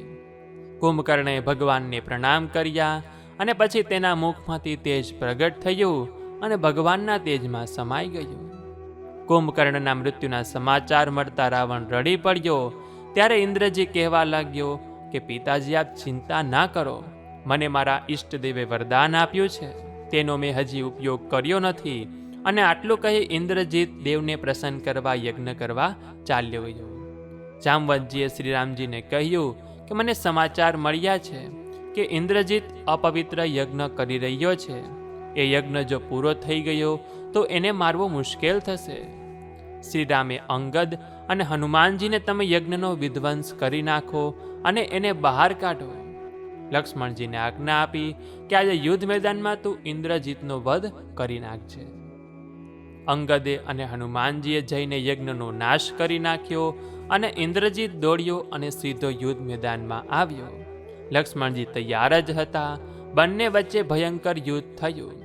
કુંભકર્ણે ભગવાનને પ્રણામ કર્યા અને પછી તેના મુખમાંથી તેજ પ્રગટ થયું અને ભગવાનના તેજમાં સમાઈ ગયું. કુંભકર્ણના મૃત્યુના સમાચાર મળતા રાવણ રડી પડ્યો. ત્યારે ઇન્દ્રજી કહેવા લાગ્યો કે પિતાજી, આપ ચિંતા ના કરો, મને મારા ઈષ્ટદેવે વરદાન આપ્યું છે, તેનો મેં હજી ઉપયોગ કર્યો નથી. અને આટલું કહી ઇન્દ્રજીત દેવને પ્રસન્ન કરવા યજ્ઞ કરવા ચાલ્યો ગયો. જામવંતજીએ શ્રીરામજીને કહ્યું કે મને સમાચાર મળ્યા છે કે ઇન્દ્રજીત અપવિત્ર યજ્ઞ કરી રહ્યો છે. એ યજ્ઞ જો પૂરો થઈ ગયો તો એને મારવો મુશ્કેલ થશે. શ્રીરામે અંગદ અને હનુમાનજીને તમે યજ્ઞનો વિધ્વંસ કરી નાખો અને એને બહાર કાઢો. લક્ષ્મણજીને આજ્ઞા આપી કે આજે યુદ્ધ મેદાનમાં તું ઇન્દ્રજીતનો વધ કરી નાખજે. અંગદે અને હનુમાનજીએ જઈને યજ્ઞનો નાશ કરી નાખ્યો અને ઇન્દ્રજીત દોડ્યો અને સીધો યુદ્ધ મેદાનમાં આવ્યો. લક્ષ્મણજી તૈયાર જ હતા. બંને વચ્ચે ભયંકર યુદ્ધ થયું.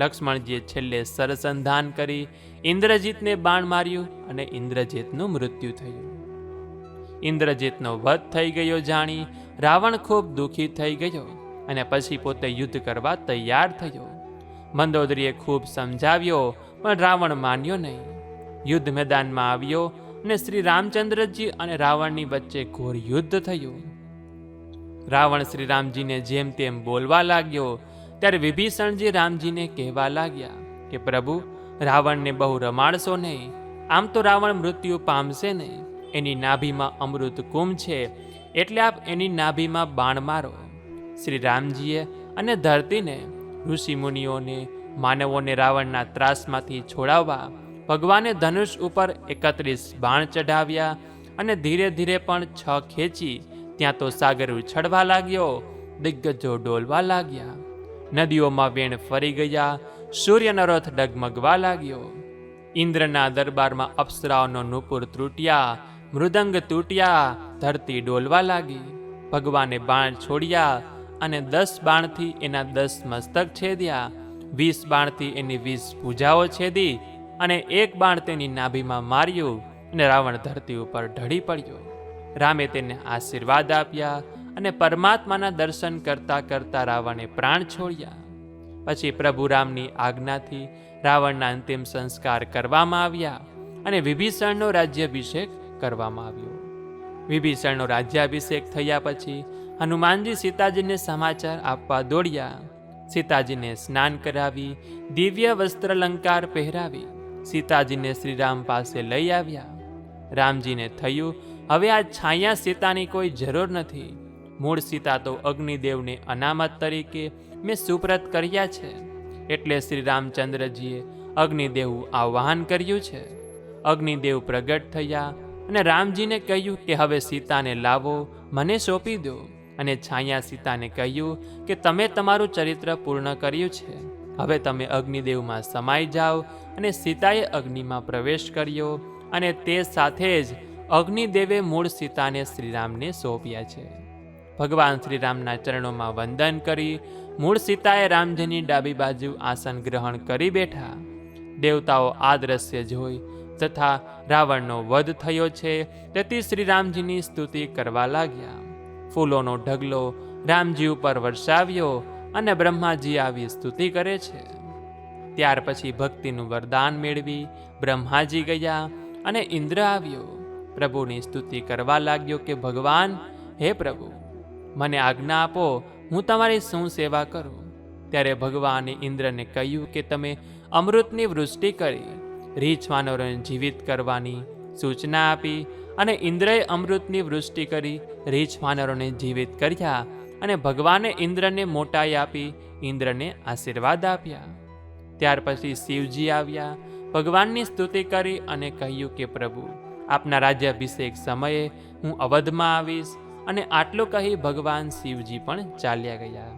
લક્ષ્મણજીએ છેલ્લે સરસંધાન કરી ઇન્દ્રજીતને બાણ માર્યું અને ઇન્દ્રજીતનું મૃત્યુ થયું. ઇન્દ્રજીતનો વધ થઈ ગયો જાણી રાવણ ખૂબ દુઃખી થઈ ગયો અને પછી પોતે યુદ્ધ કરવા તૈયાર થયો. મંદોદરીએ ખૂબ સમજાવ્યો પણ રાવણ માન્યો નહીં. યુદ્ધ મેદાનમાં આવ્યો અને શ્રી રામચંદ્રજી અને રાવણની વચ્ચે ઘોર યુદ્ધ થયું. રાવણ શ્રીરામજીને જેમ તેમ બોલવા લાગ્યો ત્યારે વિભીષણજી રામજીને કહેવા લાગ્યા કે પ્રભુ, રાવણને બહુ રમાડશો નહીં. આમ તો રાવણ મૃત્યુ પામશે નહીં. એની નાભીમાં અમૃત કુંભ છે, એટલે આપ એની નાભીમાં બાણ મારો. શ્રી રામજીએ અને ધરતીને, ઋષિમુનિઓને, માનવોને રાવણના ત્રાસમાંથી છોડાવવા ભગવાને ધનુષ ઉપર 31 બાણ ચઢાવ્યા અને ધીરે ધીરે પણ 6 ખેંચી ત્યાં તો સાગર ઉછળવા લાગ્યો. દિગ્ગજો ડોલવા લાગ્યા. નદીઓમાં વેણ ફરી ગયા. સૂર્યનો રથ ડગમગવા લાગ્યો. ઇન્દ્રના દરબારમાં અપ્સરાઓનો નૂપુર તૂટ્યા, મૃદંગ તૂટ્યા, ધરતી ડોલવા લાગી. ભગવાને બાણ છોડ્યા અને 10 બાણથી એના 10 મસ્તક છેદ્યા, 20 બાણથી એની 20 ભુજાઓ છેદી અને 1 બાણ તેની નાભીમાં માર્યું અને રાવણ ધરતી ઉપર ઢળી પડ્યો. રામે તેને આશીર્વાદ આપ્યા અને પરમાત્માના દર્શન કરતા કરતા રાવણે પ્રાણ છોડ્યા. પછી પ્રભુ રામની આજ્ઞાથી રાવણના અંતિમ સંસ્કાર કરવામાં આવ્યા અને વિભીષણનો રાજ્યાભિષેક કરવામાં આવ્યો. વિભીષણનો રાજ્યાભિષેક થયા પછી હનુમાનજી સીતાજીને સમાચાર આપવા દોડ્યા. સીતાજીને સ્નાન કરાવી દિવ્ય વસ્ત્રલંકાર પહેરાવી સીતાજીને શ્રીરામ પાસે લઈ આવ્યા. રામજીને થયું, હવે આ છાયા સીતાની કોઈ જરૂર નથી. મૂળ સીતા તો અગ્નિદેવને અનામત તરીકે મેં સુપ્રત કર્યા છે. એટલે શ્રી રામચંદ્રજીએ અગ્નિદેવનું આહ્વાન કર્યું છે. અગ્નિદેવ પ્રગટ થયા અને રામજીને કહ્યું કે હવે સીતાને લાવો, મને સોંપી દો. અને છાયા સીતાને કહ્યું કે તમે તમારું ચરિત્ર પૂર્ણ કર્યું છે, હવે તમે અગ્નિદેવમાં સમાઈ જાઓ. અને સીતાએ અગ્નિમાં પ્રવેશ કર્યો અને તે સાથે જ અગ્નિદેવે મૂળ સીતાને શ્રીરામને સોંપ્યા છે. ભગવાન શ્રીરામના ચરણોમાં વંદન કરી મૂળ સીતાએ રામજીની ડાબી બાજુ આસન ગ્રહણ કરી બેઠા. દેવતાઓ આ દ્રશ્ય જોઈ તથા રાવણનો વધ થયો છે તેથી શ્રીરામજીની સ્તુતિ કરવા લાગ્યા. ફૂલોનો ઢગલો રામજી ઉપર વરસાવ્યો અને બ્રહ્માજી આવી સ્તુતિ કરે છે. ત્યાર પછી ભક્તિનું વરદાન મેળવી બ્રહ્માજી ગયા અને ઇન્દ્ર આવ્યો. પ્રભુની સ્તુતિ કરવા લાગ્યો કે ભગવાન, હે પ્રભુ, મને આજ્ઞા આપો, હું તમારી શું સેવા કરું. ત્યારે ભગવાને ઇન્દ્રને કહ્યું કે તમે અમૃતની વૃષ્ટિ કરી રીછ વાનરોને જીવિત કરવાની સૂચના આપી. અને ઇન્દ્રએ અમૃતની વૃષ્ટિ કરી રીછ વાનરોને જીવિત કર્યા. અને ભગવાને ઇન્દ્રને મોટાઈ આપી ઇન્દ્રને આશીર્વાદ આપ્યા. ત્યાર પછી શિવજી આવ્યા, ભગવાનની સ્તુતિ કરી અને કહ્યું કે પ્રભુ, આપના રાજ્યાભિષેક સમયે હું અવધમાં આવીશ. અને આટલું કહી ભગવાન શિવજી પણ ચાલ્યા ગયા.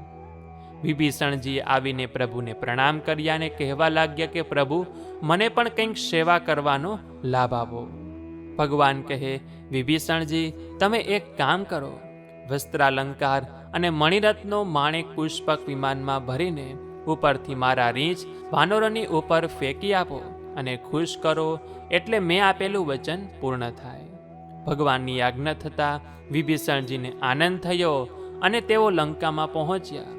વિભીષણજીએ આવીને પ્રભુને પ્રણામ કર્યા અને કહેવા લાગ્યા કે પ્રભુ, મને પણ કંઈક સેવા કરવાનો લાભ આપો. ભગવાન કહે, વિભીષણજી, તમે એક કામ કરો, વસ્ત્રાલંકાર અને મણિરત્નો માણેક પુષ્પક વિમાનમાં ભરીને ઉપરથી મારા રીંછ વાનરોની ઉપર ફેંકી આપો અને ખુશ કરો, એટલે મેં આપેલું વચન પૂર્ણ થાય. ભગવાનની આજ્ઞા થતાં વિભીષણજીને આનંદ થયો અને તેઓ લંકામાં પહોંચ્યા.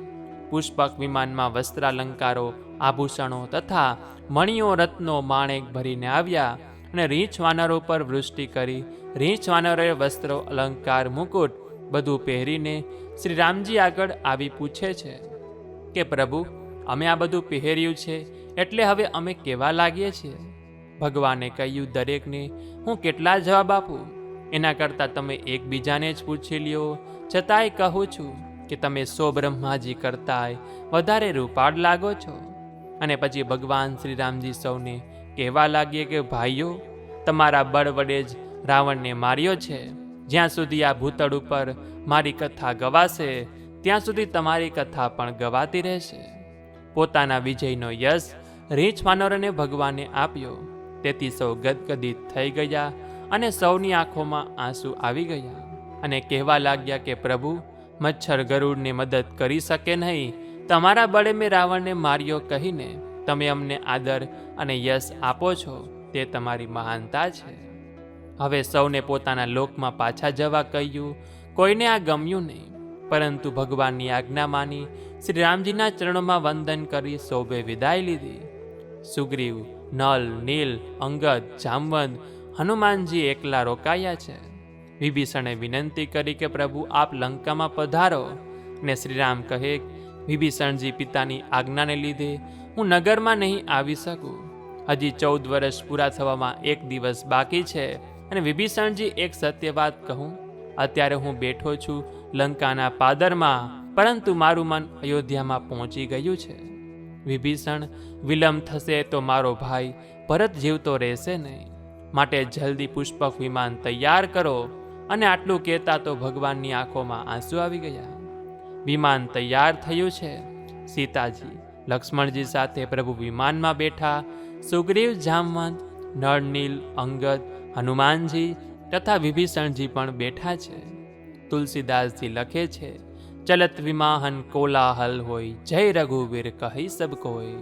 પુષ્પક વિમાનમાં વસ્ત્રાલંકારો, આભૂષણો તથા મણિયો, રત્નો, માણેક ભરીને આવ્યા અને રીંછ વાનરો પર વૃષ્ટિ કરી રીંછ વાનરોએ વસ્ત્રો, અલંકાર, મુકુટ બધું પહેરીને શ્રી રામજી આગળ આવી પૂછે છે કે પ્રભુ, અમે આ બધું પહેર્યું છે એટલે હવે અમે કેવા લાગીએ છીએ? ભગવાને કહ્યું, દરેકને હું કેટલા જવાબ આપું? એના કરતાં તમે એકબીજાને જ પૂછી લ્યો. છતાંય કહું છું કે તમે 100 બ્રહ્માજી કરતાંય વધારે રૂપાળ લાગો છો. અને પછી ભગવાન શ્રી રામજી સૌને કહેવા લાગ્યે કે ભાઈઓ, તમારા બળ વડે જ રાવણને માર્યો છે. જ્યાં સુધી આ ભૂતળ ઉપર મારી કથા ગવાશે ત્યાં સુધી તમારી કથા પણ ગવાતી રહેશે. પોતાના વિજયનો યશ રીંછ વાનરોને ભગવાને આપ્યો. તેથી સૌ ગદગદિત થઈ ગયા અને સૌની આંખોમાં આંસુ આવી ગયા અને કહેવા લાગ્યા કે પ્રભુ, મચ્છર ગરુડને મદદ કરી શકે નહીં, તમારા બળે મેં રાવણને માર્યો કહીને તમે અમને આદર અને યશ આપો છો, તે તમારી મહાનતા છે. હવે સૌને પોતાના લોકમાં પાછા જવા કહ્યું. કોઈને આ ગમ્યું નહીં, પરંતુ ભગવાનની આજ્ઞા માની શ્રી રામજીના ચરણોમાં વંદન કરી સૌએ વિદાય લીધી. સુગ્રીવ, નલ, નીલ, અંગદ, જામવંત, હનુમાનજી એકલા રોકાયા છે. વિભીષણે વિનંતી કરી કે પ્રભુ, આપ લંકામાં પધારો. ને શ્રીરામ કહે, વિભીષણજી, પિતાની આજ્ઞાને લીધે હું નગરમાં નહીં આવી શકું. હજી 14 વર્ષ પૂરા થવામાં 1 દિવસ બાકી છે. અને વિભીષણજી, એક સત્ય વાત કહું, અત્યારે હું બેઠો છું લંકાના પાદરમાં, પરંતુ મારું મન અયોધ્યામાં પહોંચી ગયું છે. વિભીષણ, વિલંબ થશે તો મારો ભાઈ ભરત જીવતો રહેશે નહીં, માટે જલ્દી પુષ્પક વિમાન તૈયાર કરો. અને આટલું કહેતા તો ભગવાનની આંખોમાં આંસુ આવી ગયા. વિમાન તૈયાર થયું છે. સીતાજી, લક્ષ્મણજી સાથે પ્રભુ વિમાનમાં બેઠા. સુગ્રીવ, જામવંત, નળ, નીલ, અંગદ, હનુમાનજી તથા વિભીષણજી પણ બેઠા છે. તુલસીદાસજી લખે છે, ચલત વિમાહન કોલાહલ હોય, જય રઘુવીર કહી સબ કોઈ.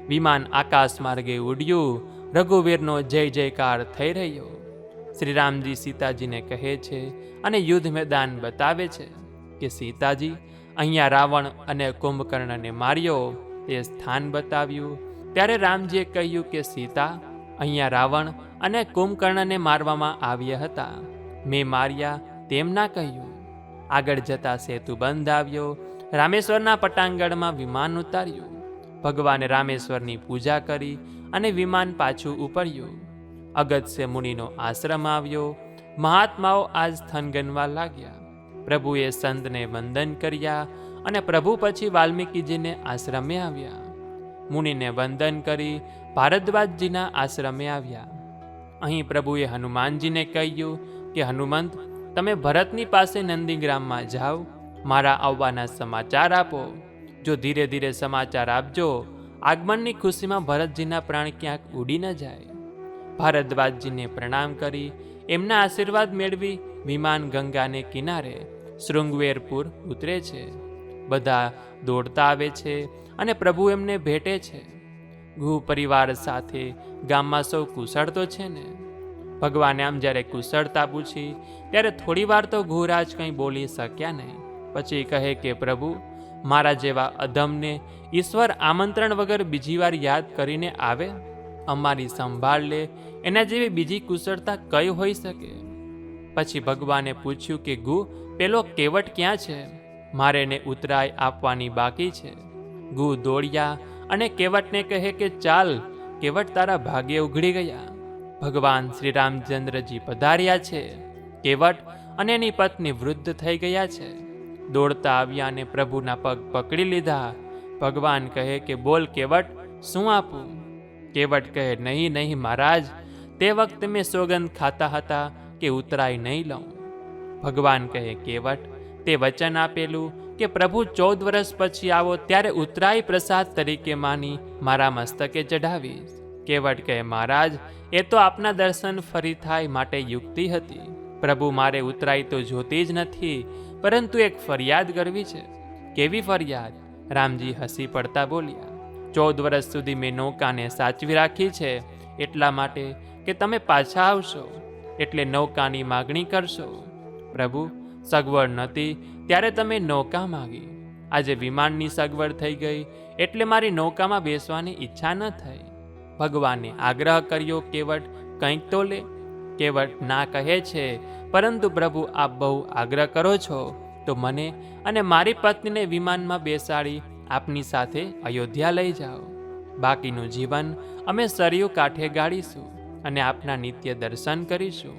વિમાન આકાશ માર્ગે ઉડ્યું, રઘુવીરનો જય જયકાર થઈ રહ્યો. શ્રી રામજી સીતાજીને કહે છે અને યુદ્ધ મેદાન બતાવે છે કે સીતાજી, અહીંયા રાવણ અને કુંભકર્ણને માર્યો તે સ્થાન બતાવ્યું. ત્યારે રામજીએ કહ્યું કે સીતા, અહીંયા રાવણ અને કુંભકર્ણને મારવામાં આવ્યા હતા, મેં માર્યા તેમ ના કહ્યું. આગળ જતા સેતુ બંધ આવ્યો. રામેશ્વરના પટાંગણમાં વિમાન ઉતાર્યું. ભગવાને રામેશ્વરની પૂજા કરી અને વિમાન પાછું ઉપડ્યું. અગત્ય મુનિનો આશ્રમ આવ્યો. મહાત્માઓ આજ થનગનવા લાગ્યા. પ્રભુએ સંતને વંદન કર્યા અને પ્રભુ પછી વાલ્મીકીજીને આશ્રમે આવ્યા. મુનિને વંદન કરી ભારદ્વાજજીના આશ્રમે આવ્યા. અહીં પ્રભુએ હનુમાનજીને કહ્યું કે હનુમંત, તમે ભરતની પાસે નંદીગ્રામમાં જાઓ, મારા આવવાના સમાચાર આપો. જો ધીરે ધીરે સમાચાર આપજો, આગમનની ખુશીમાં ભરતજીના પ્રાણ ક્યાંક ઉડી ન જાય. ભારદ્વાજજીને પ્રણામ કરી એમના આશીર્વાદ મેળવી વિમાન ગંગાને કિનારે શૃંગવેરપુર ઉતરે છે. બધા દોડતા આવે છે અને પ્રભુ એમને ભેટે છે. ગુહ પરિવાર સાથે ગામમાં સૌ કુશળ તો છે ને? ભગવાને આમ જ્યારે કુશળતા પૂછી ત્યારે થોડી વાર તો ગુહરાજ કંઈ બોલી શક્યા નહીં. પછી કહે કે પ્રભુ, મારા જેવા અધમને ઈશ્વર આમંત્રણ વગર બીજી વાર યાદ કરીને આવે, અમારી સંભાળ લે, એના જેવી બીજી કુશળતા કઈ હોઈ શકે? પછી ભગવાને પૂછ્યું કે ગુહ, પેલો કેવટ ક્યાં છે? મારે એને ઉતરાય આપવાની બાકી છે. ગુહ દોડ્યા અને કેવટને કહે કે ચાલ કેવટ, તારા ભાગે ઉઘડી ગયા. ભગવાન શ્રી રામચંદ્રજી પધાર્યા છે. કેવટ અને એની પત્ની વૃદ્ધ થઈ ગયા છે. દોડતા આવ્યા અને પ્રભુના પગ પકડી લીધા. ભગવાન કહે કે બોલ કેવટ, શું આપું? કેવટ કહે, નહીં નહીં મહારાજ, તે વખતે મેં સોગંદ ખાતા હતા કે ઉતરાય નહીં લઉં. ભગવાન કહે, કેવટ, તે વચન આપેલું કે પ્રભુ 14 વર્ષ પછી આવો ત્યારે ઉતરાય પ્રસાદ તરીકે માની મારા મસ્તકે ચઢાવીશ. કેવટ કહે, મહારાજ, એ તો આપના દર્શન ફરી થાય માટે યુક્તિ હતી. પ્રભુ, મારે ઉતરાય તો જોતી જ નથી, પરંતુ એક ફરિયાદ કરવી છે. કેવી ફરિયાદ? રામજી હસી પડતા બોલ્યા, 14 વર્ષ સુધી મેં નૌકાને સાચવી રાખી છે એટલા માટે કે તમે પાછા આવશો એટલે નૌકાની માગણી કરશો. પ્રભુ, સગવડ નહોતી ત્યારે તમે નૌકા માગી. આજે વિમાનની સગવડ થઈ ગઈ એટલે મારી નૌકામાં બેસવાની ઈચ્છા ન થઈ. ભગવાને આગ્રહ કર્યો, કેવટ કંઈક તો લે. કેવટ ના કહે છે, પરંતુ પ્રભુ, આપ બહુ આગ્રહ કરો છો તો મને અને મારી પત્નીને વિમાનમાં બેસાડી આપની સાથે અયોધ્યા લઈ જાઓ. બાકીનું જીવન અમે સરયુ કાંઠે ગાળીશું અને આપના નિત્ય દર્શન કરીશું.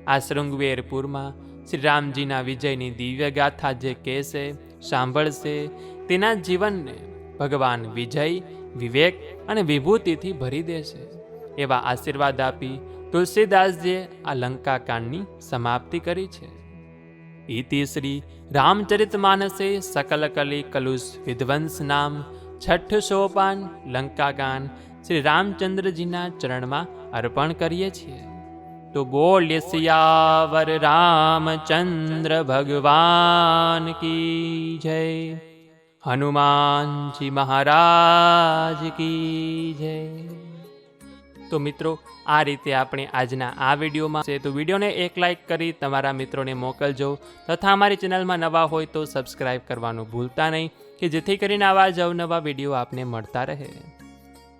આ શૃંગવેરપુરમાં શ્રી રામજીના વિજયની દિવ્ય ગાથા જે કહેશે, સાંભળશે, તેના જીવનને ભગવાન વિજય, વિવેક અને વિભૂતિથી ભરી દેશે. એવા આશીર્વાદ આપી તુલસીદાસજીએ આ લંકાકાંડની સમાપ્તિ કરી છે. ઇતિ શ્રી રામચરિતમાનસે સકલકલી કલુષ વિધ્વંસ નામ 6ઠ સોપાન લંકાકાંડ શ્રી રામચંદ્રજીના ચરણમાં અર્પણ કરીએ છીએ. તો બોલ્ય સિયાવર રામચંદ્ર ભગવાન કી જય. હનુમાનજી મહારાજ કી જય. તો મિત્રો, આ રીતે આપણે આજના આ વિડીયોમાં છે તો વિડીયોને એક લાઇક કરી તમારા મિત્રોને મોકલજો તથા અમારી ચેનલમાં નવા હોય તો સબસ્ક્રાઈબ કરવાનું ભૂલતા નહીં કે જેથી કરીને આવા જ અવનવા વિડીયો આપને મળતા રહે.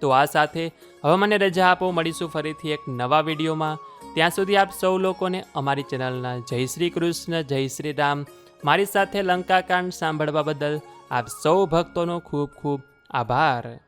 તો આ સાથે હવે મને રજા આપો, મળીશું ફરીથી એક નવા વિડીયોમાં. ત્યાં સુધી આપ સૌ લોકોને અમારી ચેનલના જય શ્રી કૃષ્ણ, જય શ્રી રામ. મારી સાથે લંકાકાંડ સાંભળવા બદલ આપ સૌ ભક્તોનો ખૂબ ખૂબ આભાર.